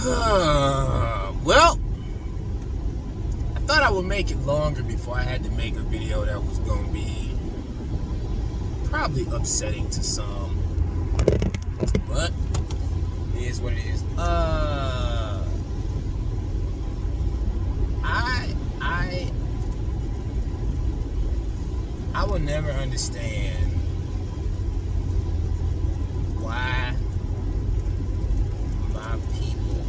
Well, I thought I would make it longer before I had to make a video that was going to be probably upsetting to some, but it is what it is. I will never understand why my people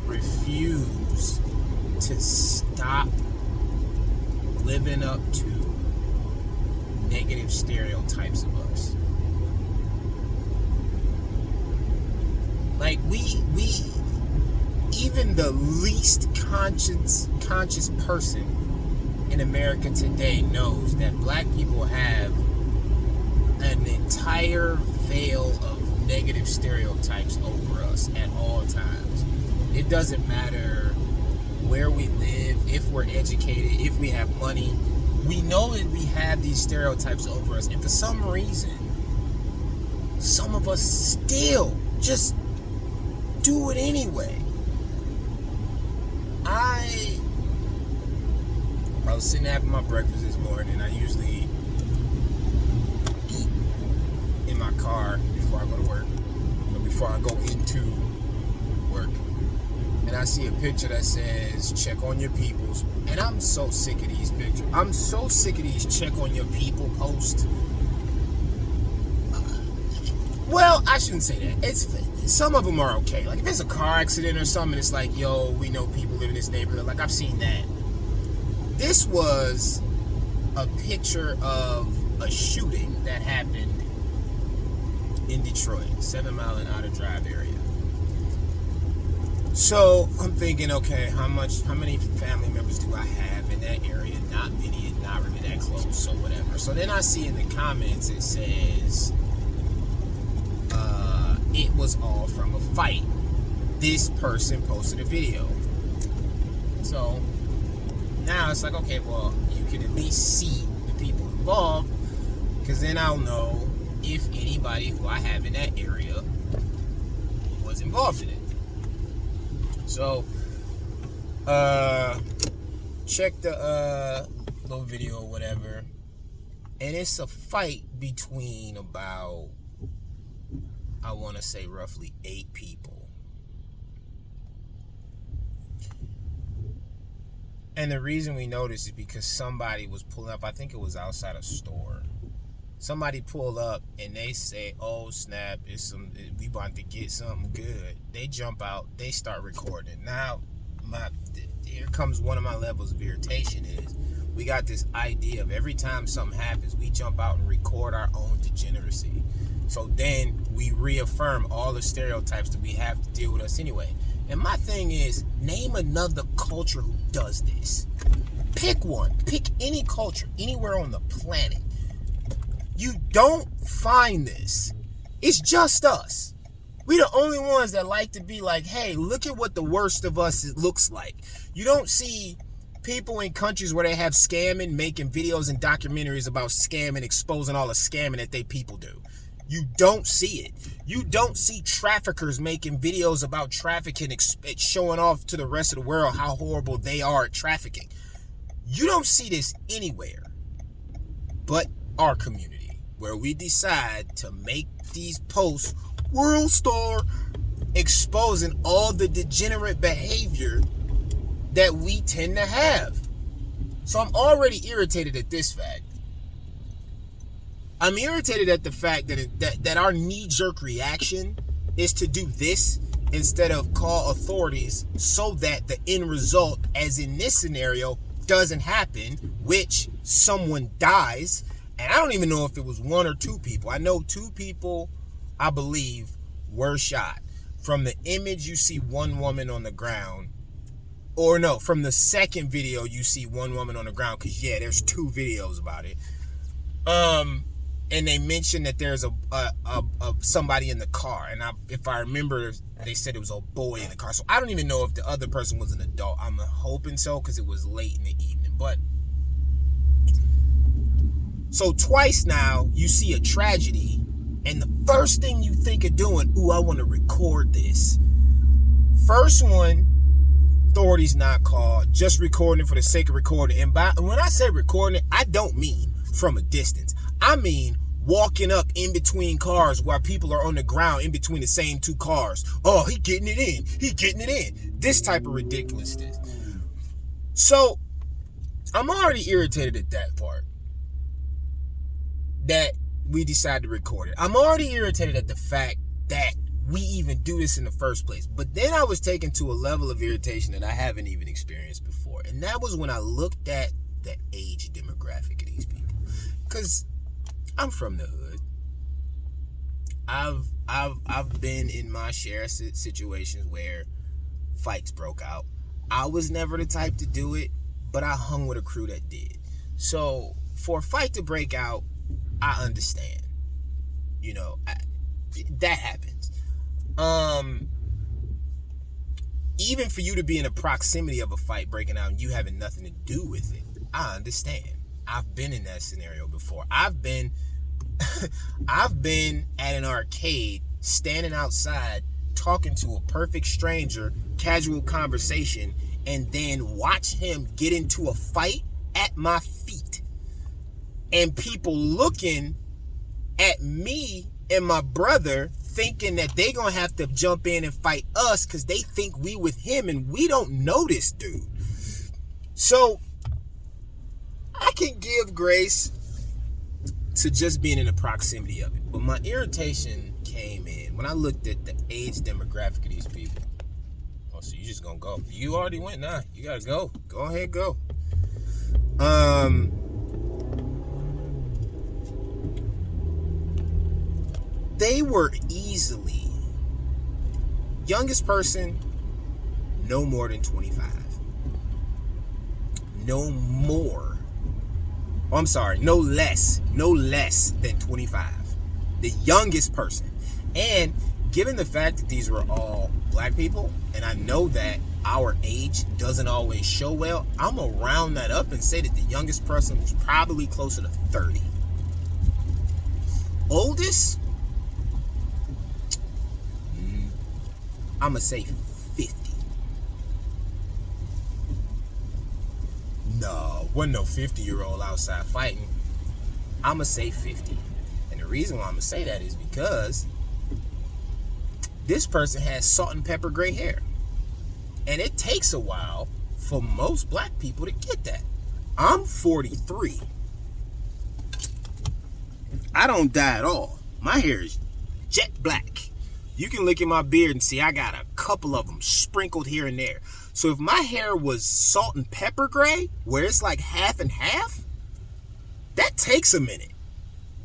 refuse to stop living up to negative stereotypes of us. Like we even the least conscious person in America today knows that black people have an entire veil of negative stereotypes over us at all times. It doesn't matter where we live, if we're educated, if we have money. We know that we have these stereotypes over us, and for some reason, some of us still just do it anyway. I was sitting having my breakfast this morning. I usually eat in my car before I go to work, or before I go into work. And I see a picture that says, check on your peoples. And I'm so sick of these pictures. I'm so sick of these check on your people posts. Well, I shouldn't say that. Some of them are okay. Like if it's a car accident or something, it's like, yo, we know people live in this neighborhood. Like I've seen that. This was a picture of a shooting that happened in Detroit, 7 Mile and Outer Drive area. So I'm thinking, okay, how many family members do I have in that area? Not many, and not really that close, so whatever. So then I see in the comments it says, it was all from a fight. This person posted a video. So now it's like, okay, well, you can at least see the people involved, because then I'll know if anybody who I have in that area was involved in it. So, check the little video or whatever, and it's a fight between about, I want to say roughly 8 people. And the reason we know this is because somebody was pulling up, I think it was outside a store. Somebody pulled up and they say, oh snap, we about to get something good. They jump out, they start recording. Now, here comes one of my levels of irritation is, we got this idea of every time something happens, we jump out and record our own degeneracy. So then we reaffirm all the stereotypes that we have to deal with us anyway. And my thing is, name another culture who does this. Pick one. Pick any culture, anywhere on the planet. You don't find this. It's just us. We the only ones that like to be like, hey, look at what the worst of us looks like. You don't see people in countries where they have scamming, making videos and documentaries about scamming, exposing all the scamming that they people do. You don't see it. You don't see traffickers making videos about trafficking, showing off to the rest of the world how horrible they are at trafficking. You don't see this anywhere but our community, where we decide to make these posts world star, exposing all the degenerate behavior that we tend to have. So I'm already irritated at this fact. I'm irritated at the fact that our knee-jerk reaction is to do this instead of call authorities so that the end result, as in this scenario, doesn't happen, which someone dies. And I don't even know if it was 1 or 2 people. I know 2 people, I believe, were shot. From the image, you see one woman on the ground. Or no, from the second video, you see one woman on the ground. Because, yeah, there's 2 videos about it. And they mentioned that there's a somebody in the car. And if I remember, they said it was a boy in the car. So I don't even know if the other person was an adult. I'm hoping so, because it was late in the evening. But so twice now, you see a tragedy, and the first thing you think of doing, ooh, I want to record this. First one, authorities not called, just recording for the sake of recording. And when I say recording, I don't mean from a distance. I mean walking up in between cars while people are on the ground in between the same two cars. Oh, he getting it in. He getting it in. This type of ridiculousness. So, I'm already irritated at that part. That we decided to record it. I'm already irritated at the fact that we even do this in the first place. But then I was taken to a level of irritation that I haven't even experienced before. And that was when I looked at the age demographic of these people. Because I'm from the hood. I've been in my share of situations where fights broke out. I was never the type to do it, but I hung with a crew that did. So for a fight to break out, I understand. You know, that happens. Even for you to be in the proximity of a fight breaking out and you having nothing to do with it, I understand. I've been in that scenario before. I've been at an arcade, standing outside, talking to a perfect stranger, casual conversation, and then watch him get into a fight at my feet. And people looking at me and my brother thinking that they gonna have to jump in and fight us because they think we with him and we don't know this dude. So I can give grace to just being in the proximity of it. But my irritation came in when I looked at the age demographic of these people. Oh, so you just gonna go. You already went, nah. You gotta go. Go ahead, go. They were easily, youngest person, no more than 25. No more. Oh, I'm sorry, no less than 25. The youngest person. And given the fact that these were all black people, and I know that our age doesn't always show well, I'm going to round that up and say that the youngest person was probably closer to 30. Oldest, I'm going to say 50. No, wasn't no 50-year-old outside fighting. I'm going to say 50. And the reason why I'm going to say that is because this person has salt and pepper gray hair. And it takes a while for most black people to get that. I'm 43. I don't dye at all. My hair is jet black. You can look at my beard and see I got a couple of them sprinkled here and there. So if my hair was salt and pepper gray, where it's like half and half, that takes a minute.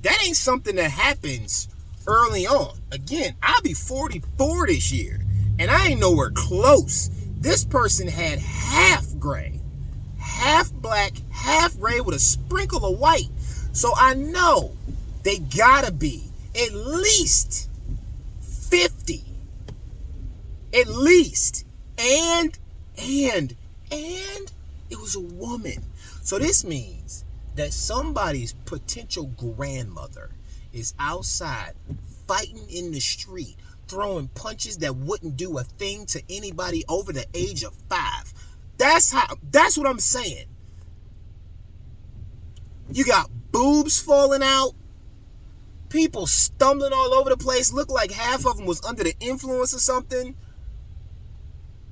That ain't something that happens early on. Again, I'll be 44 this year, and I ain't nowhere close. This person had half gray, half black, half gray with a sprinkle of white. So I know they gotta be at least 50. At least. And it was a woman. So this means that somebody's potential grandmother is outside fighting in the street, throwing punches that wouldn't do a thing to anybody over the age of 5. That's what I'm saying. You got boobs falling out, people stumbling all over the place, look like half of them was under the influence of something.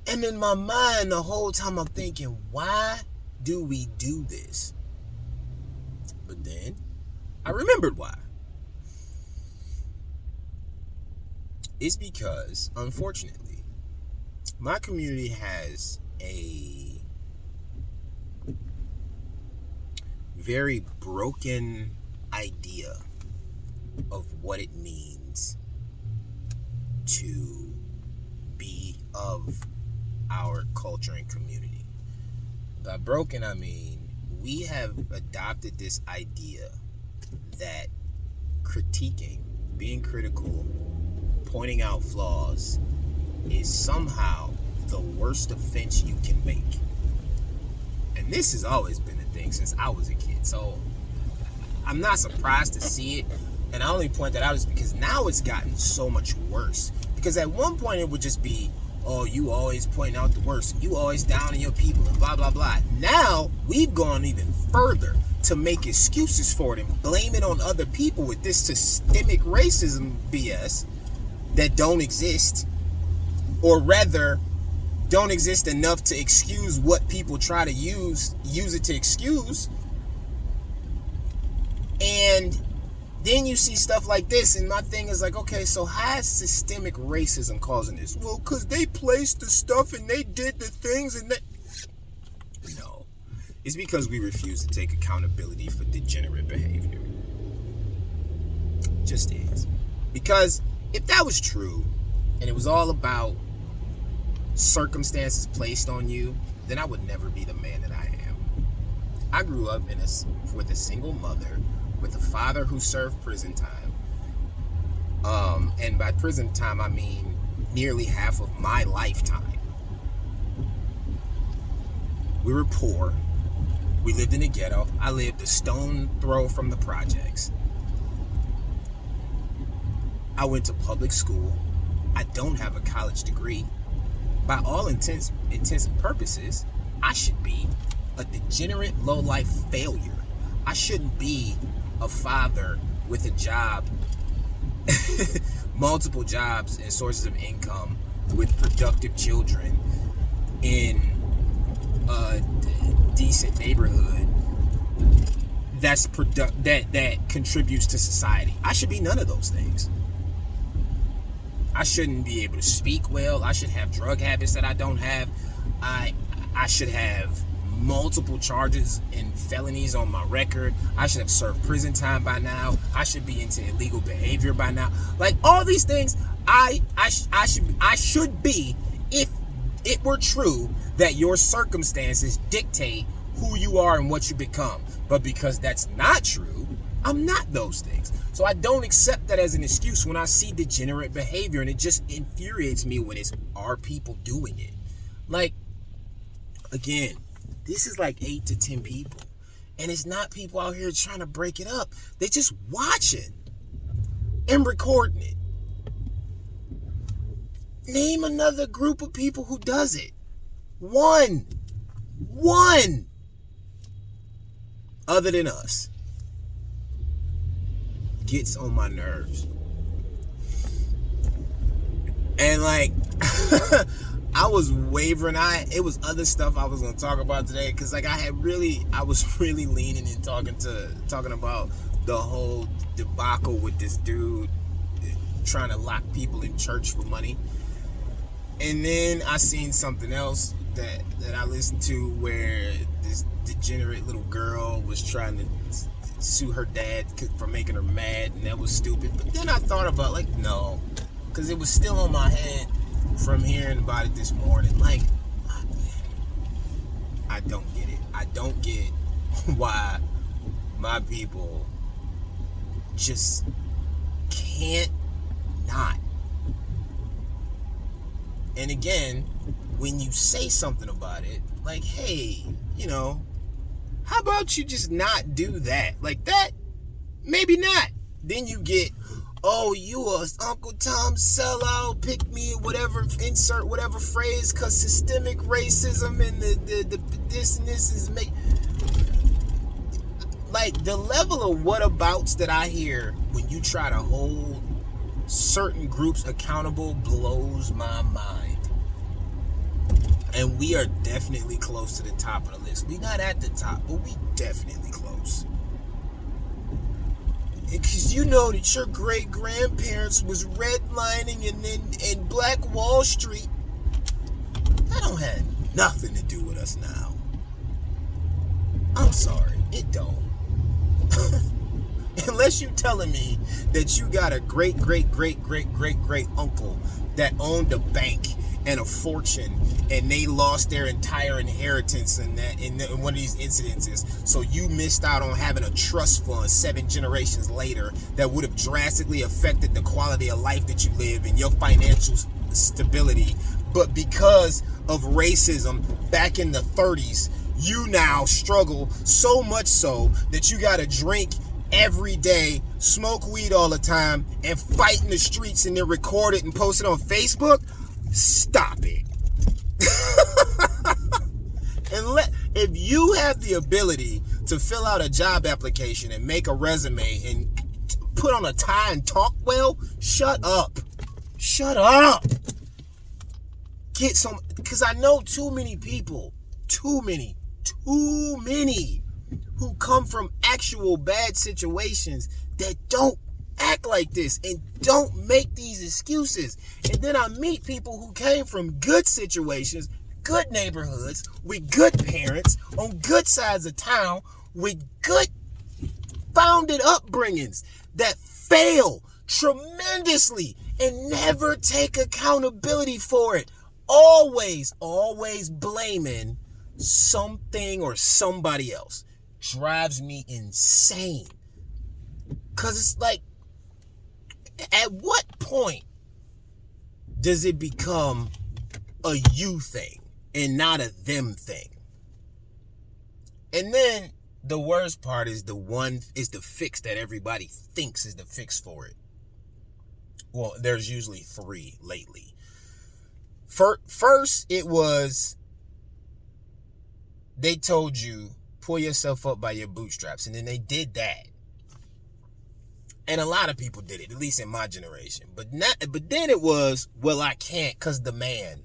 And in my mind, the whole time I'm thinking, why do we do this? But then I remembered why. It's because, unfortunately, my community has a very broken idea of what it means to be of our culture and community. By broken, I mean we have adopted this idea that critiquing, being critical, pointing out flaws is somehow the worst offense you can make. And this has always been a thing since I was a kid. So I'm not surprised to see it. And I only point that out is because now it's gotten so much worse. Because at one point it would just be, oh, you always pointing out the worst, you always down on your people, and blah, blah, blah. Now, we've gone even further to make excuses for it and blame it on other people with this systemic racism BS that don't exist, or rather, don't exist enough to excuse what people try to use it to excuse. And then you see stuff like this, and my thing is like, okay, so how is systemic racism causing this? Well, because they placed the stuff and they did the things and they... No. It's because we refuse to take accountability for degenerate behavior. It just is. Because if that was true, and it was all about circumstances placed on you, then I would never be the man that I am. I grew up with a single mother, with a father who served prison time. And by prison time, I mean nearly half of my lifetime. We were poor. We lived in a ghetto. I lived a stone throw from the projects. I went to public school. I don't have a college degree. By all intents and purposes, I should be a degenerate, low-life failure. I shouldn't be a father with a job, multiple jobs and sources of income, with productive children in a decent neighborhood that contributes to society. I should be none of those things. I shouldn't be able to speak well. I should have drug habits that I don't have. I should have multiple charges and felonies on my record. I should have served prison time by now. I should be into illegal behavior by now. Like, all these things I should be, if it were true that your circumstances dictate who you are and what you become. But because that's not true, I'm not those things. So I don't accept that as an excuse when I see degenerate behavior, and it just infuriates me when it's our people doing it. Like, again, this is like 8 to 10 people. And it's not people out here trying to break it up. They're just watching and recording it. Name another group of people who does it. One. Other than us. Gets on my nerves. And like... I was wavering. It was other stuff I was gonna talk about today, because like I was really leaning and talking about the whole debacle with this dude trying to lock people in church for money. And then I seen something else that I listened to where this degenerate little girl was trying to sue her dad for making her mad, and that was stupid. But then I thought about, like, no, because it was still on my head from hearing about it this morning. Like, I don't get it. I don't get why my people just can't not. And again, when you say something about it, like, hey, how about you just not do that? Like that, maybe not. Then you get, oh, you a Uncle Tom sellout, pick me, whatever, insert whatever phrase, because systemic racism and the this and this is make. Like, the level of whatabouts that I hear when you try to hold certain groups accountable blows my mind. And we are definitely close to the top of the list. We're not at the top, but we definitely close. Because you know that your great-grandparents was redlining and Black Wall Street. That don't have nothing to do with us now. I'm sorry, it don't. Unless you telling me that you got a great uncle that owned a bank and a fortune, and they lost their entire inheritance in one of these incidences, so you missed out on having a trust fund 7 generations later that would have drastically affected the quality of life that you live and your financial stability. But because of racism back in the 30s, you now struggle so much so that you gotta drink every day, smoke weed all the time, and fight in the streets, and then record it and post it on Facebook. Stop it. And if you have the ability to fill out a job application and make a resume and put on a tie and talk well, shut up. Shut up. Get some, because I know too many people, too many, who come from actual bad situations that don't act like this and don't make these excuses. And then I meet people who came from good situations, good neighborhoods, with good parents, on good sides of town, with good founded upbringings that fail tremendously and never take accountability for it. Always blaming something or somebody else. Drives me insane. Because it's like, at what point does it become a you thing and not a them thing? And then the worst part is the fix that everybody thinks is the fix for it. Well, there's usually three lately. First, it was, they told you, pull yourself up by your bootstraps. And then they did that. And a lot of people did it, at least in my generation. But then it was, well, I can't because the man.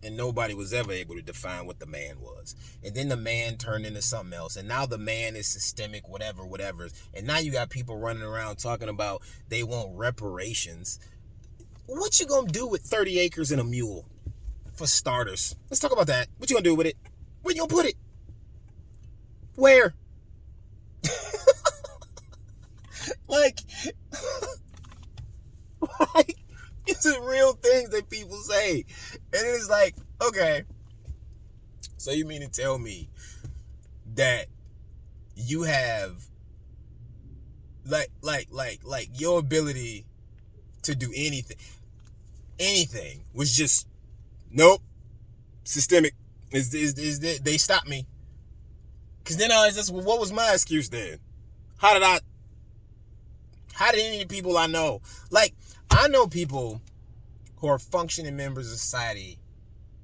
And nobody was ever able to define what the man was. And then the man turned into something else. And now the man is systemic, whatever. And now you got people running around talking about they want reparations. What you gonna do with 30 acres and a mule? For starters. Let's talk about that. What you gonna do with it? Where you gonna put it? Where? Like, it's a real things that people say. And it's like, okay, so you mean to tell me that you have like your ability to do anything was just, nope, systemic. They stopped me. Because then I was just, well, what was my excuse then? How did any people I know, like, I know people who are functioning members of society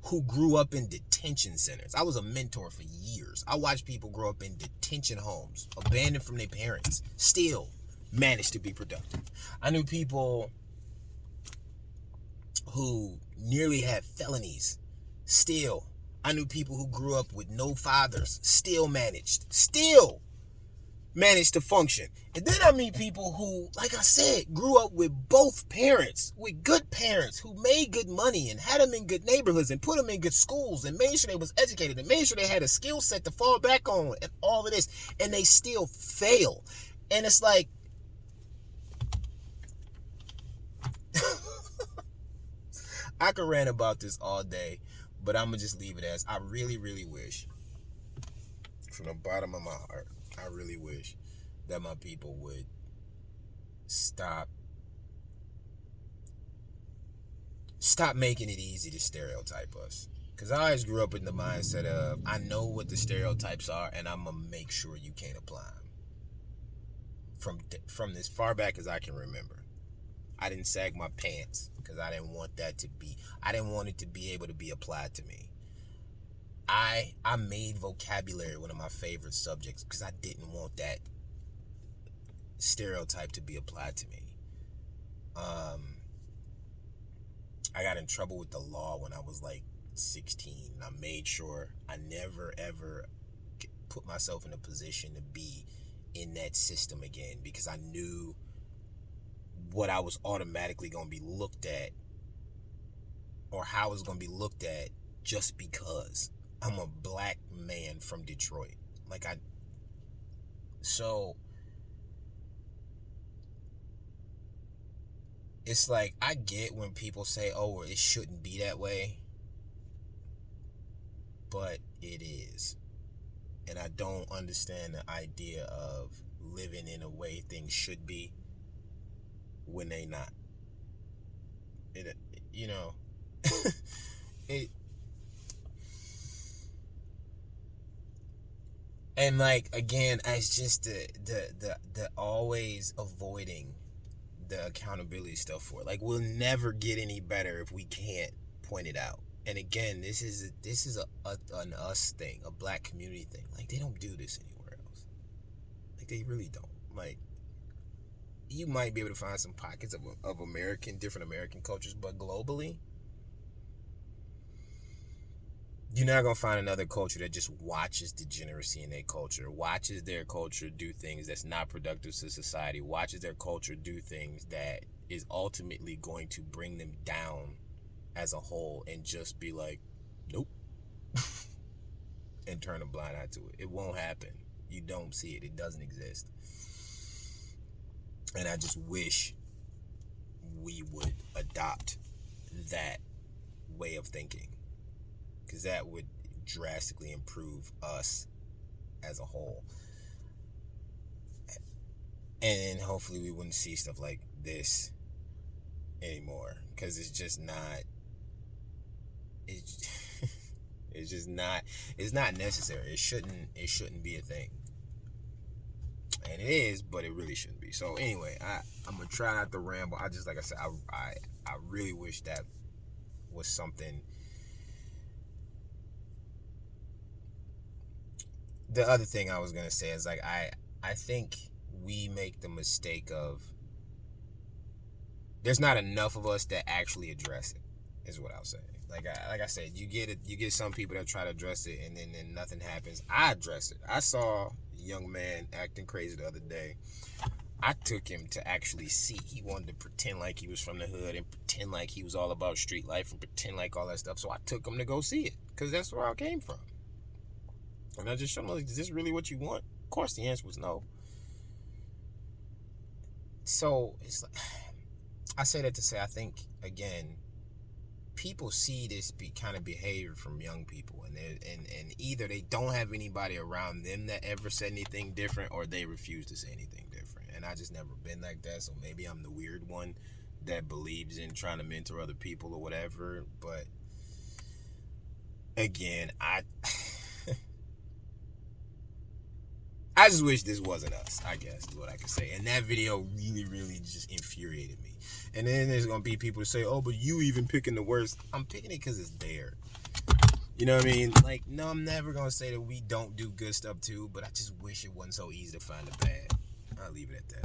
who grew up in detention centers. I was a mentor for years. I watched people grow up in detention homes, abandoned from their parents, still managed to be productive. I knew people who nearly had felonies, still. I knew people who grew up with no fathers, still managed to function. And then I meet people who, like I said, grew up with both parents, with good parents who made good money and had them in good neighborhoods and put them in good schools and made sure they was educated and made sure they had a skill set to fall back on and all of this, and they still fail. And it's like, I could rant about this all day, but I'm going to just leave it as, I really, really wish, from the bottom of my heart, I really wish that my people would stop making it easy to stereotype us. Because I always grew up in the mindset of, I know what the stereotypes are, and I'm going to make sure you can't apply them. From as far back as I can remember. I didn't sag my pants because I didn't want it to be able to be applied to me. I made vocabulary one of my favorite subjects because I didn't want that stereotype to be applied to me. I got in trouble with the law when I was like 16. I made sure I never ever put myself in a position to be in that system again, because I knew what I was automatically going to be looked at, or how I was going to be looked at, just because I'm a black man from Detroit. So it's like, I get when people say, oh, it shouldn't be that way, but it is. And I don't understand the idea of living in a way things should be when they not. It, and like, again, it's just the always avoiding the accountability stuff for it. Like, we'll never get any better if we can't pointed out. And again, this is an us thing, a black community thing. Like, they don't do this anywhere else. Like, they really don't. Like, you might be able to find some pockets of different American cultures, but globally, you're not going to find another culture that just watches degeneracy in their culture, watches their culture do things that's not productive to society, watches their culture do things that is ultimately going to bring them down as a whole, and just be like, nope, and turn a blind eye to it. It won't happen. You don't see it. It doesn't exist. And I just wish we would adopt that way of thinking, because that would drastically improve us as a whole. And hopefully we wouldn't see stuff like this anymore, because it's just not, it's just not, it's not necessary. It shouldn't be a thing. And it is, but it really shouldn't be. So anyway, I'm gonna try not to ramble. I just, like I said, I really wish that was something. The other thing I was gonna say is, like, I think we make the mistake of, there's not enough of us that actually address it, is what I'll say. Like I said, you get some people that try to address it, and then nothing happens. I address it. I saw a young man acting crazy the other day. I took him to actually see. He wanted to pretend like he was from the hood, and pretend like he was all about street life, and pretend like all that stuff. So I took him to go see it, because that's where I came from. And I just showed him, like, is this really what you want? Of course the answer was no. So it's like, I say that to say, I think, again, people see this kind of behavior from young people, and either they don't have anybody around them that ever said anything different, or they refuse to say anything different. And I just never been like that, so maybe I'm the weird one that believes in trying to mentor other people or whatever. But again, I just wish this wasn't us, I guess, is what I can say. And that video really, really just infuriated me. And then there's going to be people who say, oh, but you even picking the worst. I'm picking it because it's there. You know what I mean? Like, no, I'm never going to say that we don't do good stuff too, but I just wish it wasn't so easy to find the bad. I'll leave it at that.